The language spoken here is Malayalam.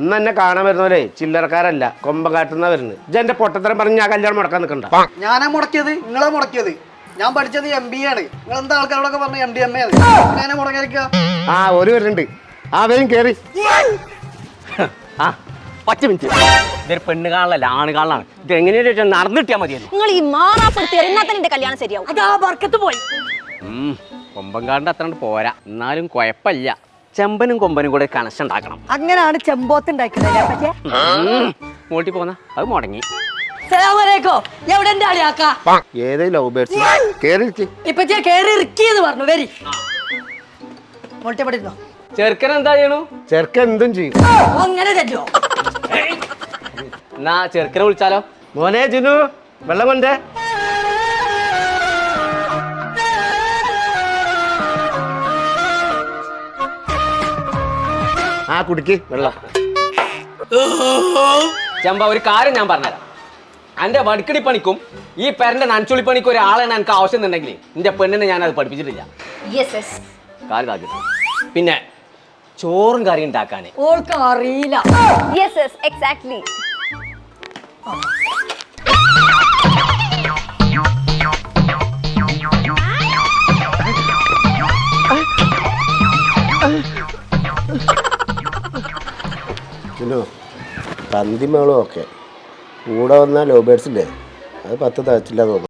ഇന്ന് എന്നെ കാണാൻ വരുന്നവരെ ചില്ലറക്കാരല്ല കൊമ്പങ്കാട്ടുന്ന വരുന്നത്. ഇജെന്റെ പൊട്ടത്തരം പറഞ്ഞ് ഞാൻ കല്യാണം മുടക്കാൻ നിൽക്കണ്ട. ഞാനാ മുടക്കിയത്, നിങ്ങളെ മുടക്കിയത്. ഞാൻ പഠിച്ചത് MBA ആണ്. നിങ്ങൾ എന്താ ആൾക്കാരോടൊക്കെ പറഞ്ഞു MD MA ആണ്. ഞാനെ മുടങ്ങിയിരിക്കുക. ആ ഒരു വരുന്നുണ്ട്. ആ വേഗം കേറി. ആ 10 മിനിറ്റ്. ഇതൊരു പെണ്ണ് കാണലല്ല, ആണ് കാണലാണ്. ഇത് എങ്ങനെയാ നടന്നിട്ടാ മതിയല്ലോ. നിങ്ങൾ ഈ മാറാപ്പെടുത്തിയ എന്നാ എന്റെ കല്യാണം ശരിയാവും. അതാ ബർക്കത്ത് പോയി. കൊമ്പങ്കാടിന്റെ അത്ര പോരാ, എന്നാലും കുഴപ്പമില്ല. ചെമ്പനും കൊമ്പനും കൂടെ കണക്ഷൻ ഉണ്ടാക്കണം. അങ്ങനെയാണ് ചെമ്പോത്ത് ഉണ്ടാക്കുന്നത്. മോട്ടി പോന്ന അത് മുടങ്ങി. എവിടെ ഏതേ ലവ് ബേർഡ്സ് കേറി ഇപ്പൊ കേറി ഇറക്കിയെന്ന് പറഞ്ഞു. വരി മോട്ടിപ്പെടുന്നോ? ചെറുക്കൻ എന്താ ചെയ്യണു? ചെറുക്കൻ എന്തും ചെയ്യും. അങ്ങനെ തല്ലോ. എന്നാ ചെറുക്കനെ വിളിച്ചാലോ? മോനെ ജിനു വെള്ളം കൊണ്ടേ. ആ കുടിക്ക് വെള്ളം. ചെമ്പ ഒരു കാര്യം ഞാൻ പറഞ്ഞുതരാം. എന്റെ വടുക്കടി പണിക്കും ഈ പെരന്റെ നനച്ചുള്ളി പണിക്കും ഒരാളാണ് എനിക്ക് ആവശ്യം എന്നുണ്ടെങ്കിൽ എന്റെ പെണ്ണിനെ ഞാൻ അത് പഠിപ്പിച്ചിട്ടില്ല. കാര്യം പിന്നെ ചോറും കറി ഉണ്ടാക്കാന് ഓൾക്ക് അറിയില്ല. ജിനു തന്തിമേളും ഒക്കെ കൂടെ വന്ന ലവ് ബേർഡ്സില്ലേ, അത് 10 തയ്ച്ചില്ല തോന്നുന്നു.